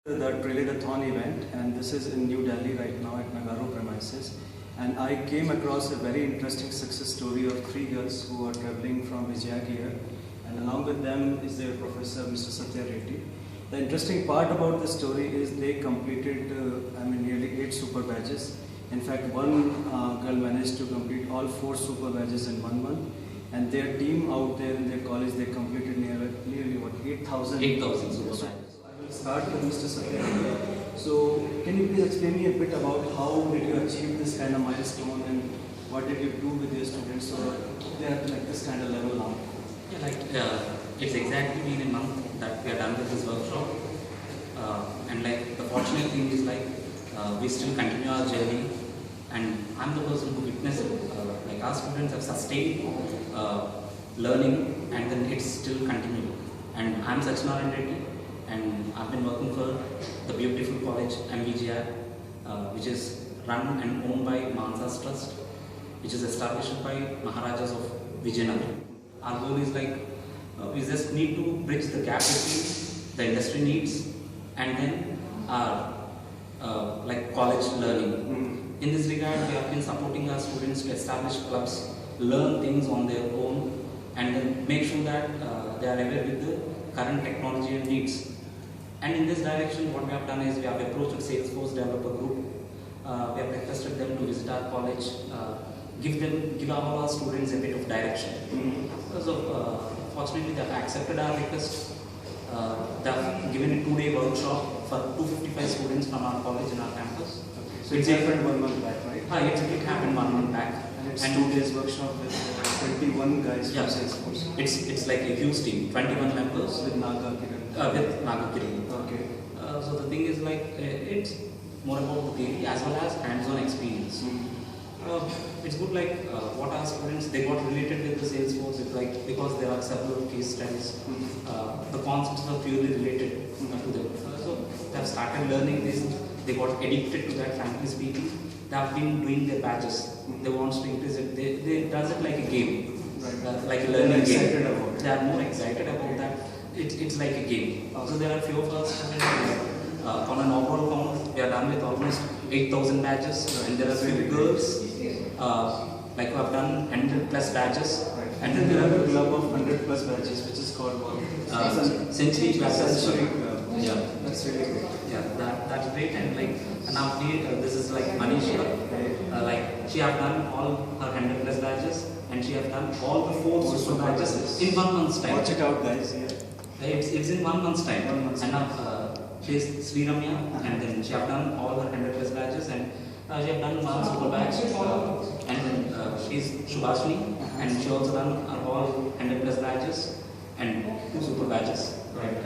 The Trailerathon event, and this is in New Delhi right now at Nagaro premises. And I came across a very interesting success story of three girls who are traveling from Vijaya here, and along with them is their professor, Mr. Satya Reddy. The interesting part about the story is they completed, nearly 8 super badges. In fact, one girl managed to complete all 4 super badges in 1 month, and their team out there in their college, they completed nearly what 8,000 super badges. Start with Mr. Satya. So, can you please explain me a bit about how did you achieve this kind of milestone and what did you do with your students so they are like this kind of level now? It's exactly been a month that we are done with this workshop, and the fortunate thing is we still continue our journey, and I'm the person who witnessed it. Our students have sustained learning, and then it's still continuing. And I'm Sachinarayan Reddy. And I've been working for the beautiful college MVGI, which is run and owned by Mansas Trust, which is established by Maharajas of Vijayanagar. Our goal is we just need to bridge the gap between the industry needs and then our college learning. In this regard, we have been supporting our students to establish clubs, learn things on their own, and then make sure that they are aware with the current technology and needs. And in this direction, what we have done is we have approached the Salesforce developer group. We have requested them to visit our college, give all our students a bit of direction. So, fortunately, they have accepted our request. They have given a 2-day workshop for 255 students from our college in our campus. Okay. So, it happened 1 month back, right? It happened 1 month back. And it's 2 days workshop with 21 guys from Salesforce. It's like a huge team, 21 members. With Naga Kiran. With Naga Kiran. Okay. So the thing is it's more about the theory as well as hands-on experience. It's good what our students, they got related with the Salesforce. It's because there are several case studies. The concepts are purely related to them. So they have started learning this. They got addicted to that, frankly speaking. They have been doing their badges. They want to increase it. They does it like a game, like a learning game. They are more excited about that. It's like a game. So there are few of us on an overall count. We are done with almost 8,000 badges, and there are few girls who have done 100 plus badges. And then there are a club of 100 plus badges, which is called Century Badges. Yeah, that's really great. Yeah, that's great. And now this is Manisha. She have done all her 100 plus badges, and she have done all the 4 super badges in 1 month's time. Watch it out, guys. Yeah. It's in 1 month's time. And now she is Sri Ramya, and then she have done all her 100 plus badges, and she have done 1 super badge, and then she is Shubhashini, and she also done all 100 plus badges and 2 super badges. Right.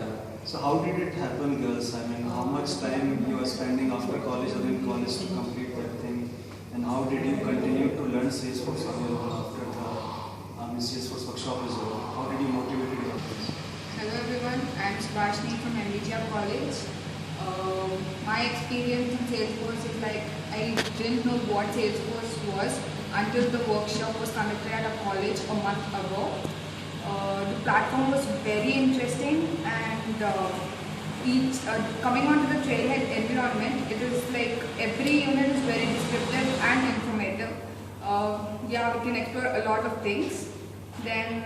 So how did it happen, girls? How much time you were spending after college or in college to complete that thing, and how did you continue to learn Salesforce on your own after the Salesforce workshop as well? How did you motivate yourself? Hello everyone, I am Subhashini from MVGI College. My experience in Salesforce is I didn't know what Salesforce was until the workshop was conducted at a college a month ago. The platform was very interesting, and coming onto the trailhead environment, it is every unit is very descriptive and informative. We can explore a lot of things. Then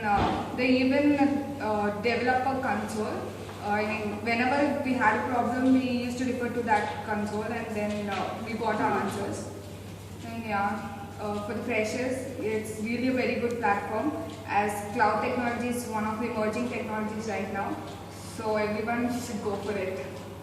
they even develop a console. Whenever we had a problem, we used to refer to that console, and then we got our answers. And for the freshers, it's really a very good platform, as cloud technology is one of the emerging technologies right now. So everyone should go for it.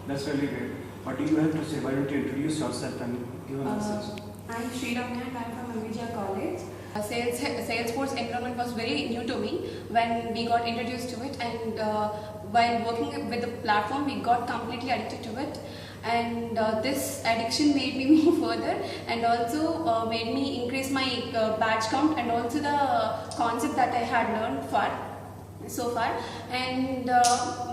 That's really great. What do you have to say? Why don't you introduce yourself and give a message? I'm Sri Ramya, and I'm from MVGI College. Salesforce environment was very new to me when we got introduced to it, and while working with the platform, we got completely addicted to it. And this addiction made me move further, and also made me increase my badge count, and also the concept that I had learned so far. And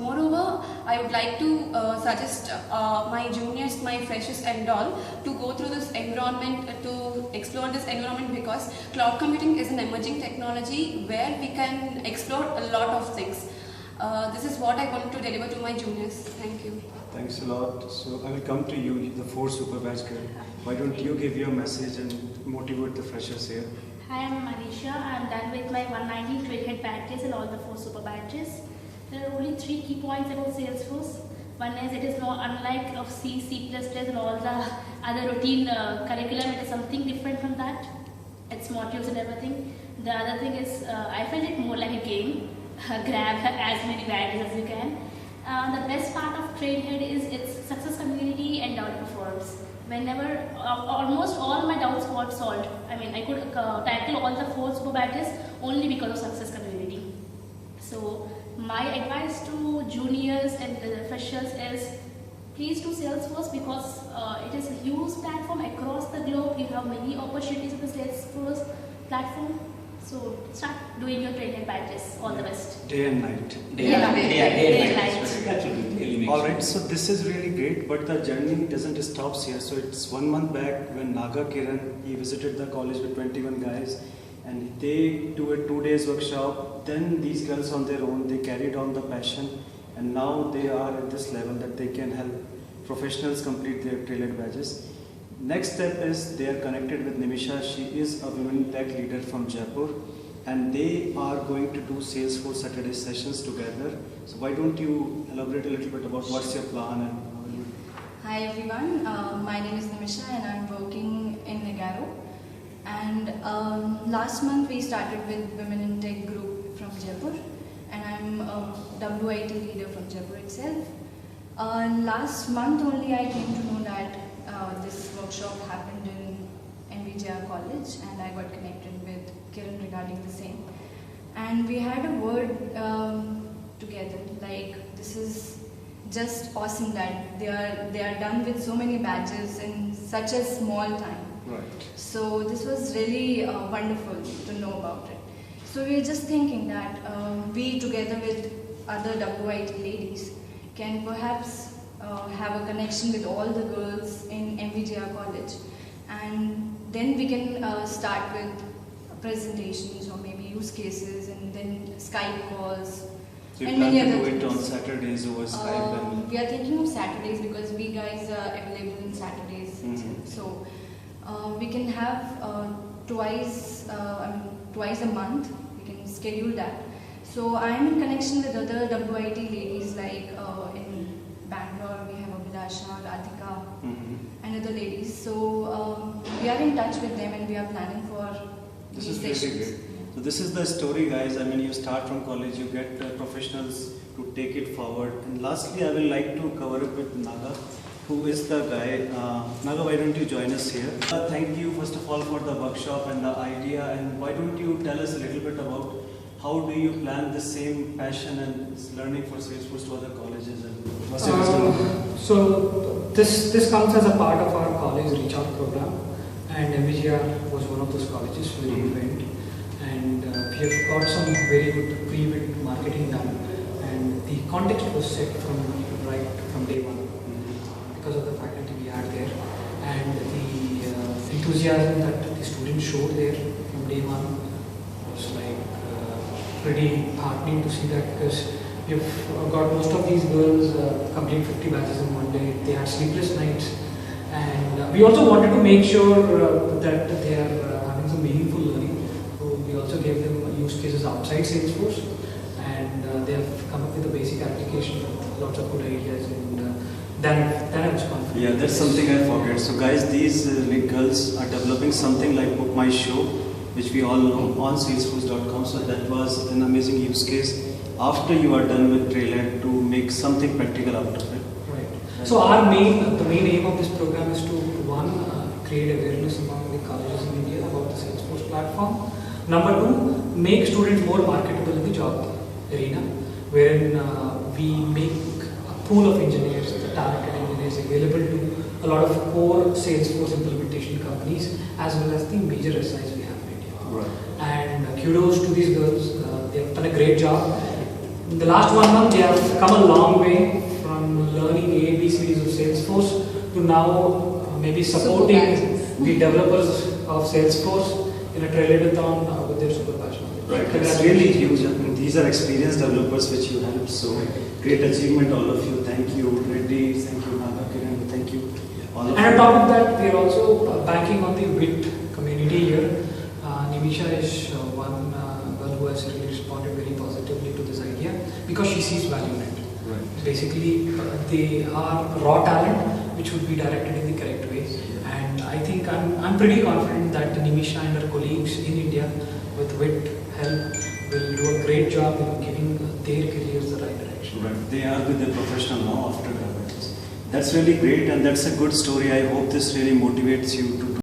moreover, I would like to suggest my juniors, my freshers and all, to go through this environment, to explore this environment, because cloud computing is an emerging technology where we can explore a lot of things. This is what I want to deliver to my juniors. Thank you. Thanks a lot. So I will come to you, the 4 super badge girl. Why don't you give your message and motivate the freshers here? Hi, I'm Manisha. I'm done with my 190 trailhead badges and all the 4 super badges. There are only 3 key points about Salesforce. One is it is not unlike of C, C++ and all the other routine curriculum. It is something different from that. It's modules and everything. The other thing is I felt it more like a game. Grab as many badges as you can. The best part of Trailhead is its success community and developer forums. Whenever almost all my doubts got solved. I mean, I could tackle all the 4 super badges only because of success community. So my advice to juniors and freshers is please do Salesforce because it is a huge platform across the globe. You have many opportunities in the Salesforce platform. So start doing your Trailhead badges. All the best. Day and night. Day and night. That will be really Alright, so this is really great, but the journey doesn't stop here. So it's 1 month back when Naga Kiran, he visited the college with 21 guys and they do a 2 days workshop. Then these girls on their own, they carried on the passion and now they are at this level that they can help professionals complete their Trailhead badges. Next step is they are connected with Nimisha. She is a women tech leader from Jaipur and they are going to do Salesforce Saturday sessions together. So why don't you elaborate a little bit about what's your plan and how you... Hi everyone, my name is Nimisha and I'm working in Nagaro. And last month we started with Women in Tech group from Jaipur and I'm a WIT leader from Jaipur itself. Last month only I came to know that this workshop happened in NVJR College and I got connected with Kiran regarding the same. And we had a word together, like this is just awesome that they are done with so many badges in such a small time. Right. So this was really wonderful to know about it. So we were just thinking that we together with other WIT ladies can perhaps have a connection with all the girls in MVJR College and then we can start with presentations or maybe use cases and then Skype calls. So you and plan many to other do it on things. Saturdays over Skype and... We are thinking of Saturdays because we guys are available on Saturdays. Mhm. So we can have twice a month, we can schedule that. So I am in connection with other WIT ladies like in Bangalore we have Abhilasha, Radhika and other ladies. So we are in touch with them and we are planning for This these is really sessions. great. So this is the story, guys. I mean, you start from college, you get professionals to take it forward. And lastly, I will like to cover it with Naga, who is the guy. Naga, why don't you join us here? Thank you, first of all, for the workshop and the idea. And why don't you tell us a little bit about how do you plan the same passion and learning for Salesforce to other colleges? And what's your wisdom? So this comes as a part of our college reach out program, and MVGR was one of those colleges where we went, and we have got some very good pre-bid marketing done, and the context was set from day one because of the faculty we had there, and the enthusiasm that the students showed there from day one was like pretty heartening to see that, because we've got most of these girls complete 50 batches in one day. They had sleepless nights, and we also wanted to make sure that they are having some meaningful learning. So we also gave them use cases outside Salesforce, and they have come up with a basic application with lots of good ideas, and then I was confident. Yeah, that's something I forget. So guys, these girls are developing something like Book My Show, which we all know, on Salesforce.com. So that was an amazing use case after you are done with Trailhead to make something practical out of it. Right. So the main aim of this program is to, one, create awareness among the colleges in India about the Salesforce platform. Number two, make students more marketable in the job arena, wherein we make a pool of engineers, the talented engineers available to a lot of core Salesforce implementation companies as well as the major SIs we have in India. Right. And kudos to these girls, they have done a great job. In the last 1 month, they have come a long way from learning ABCs of Salesforce to now maybe supporting the developers of Salesforce in a Trailheadathon with their super passion. Right, it's really huge. I mean, these are experienced developers which you help, so great achievement, all of you. thank you Reddy, thank you Naga, Kiran, thank you all of And on you. top of that, we are also banking on the WIT community here. Nimisha is one girl who has really responded very positively to this idea because she sees value in it. Right. Basically, they are raw talent which would be directed in the correct way. And I think I'm pretty confident that Nimisha and her colleagues in India with WIT help will do a great job in giving their careers the right direction. Right. They are with the professional now after graduates. That's really great and that's a good story. I hope this really motivates you to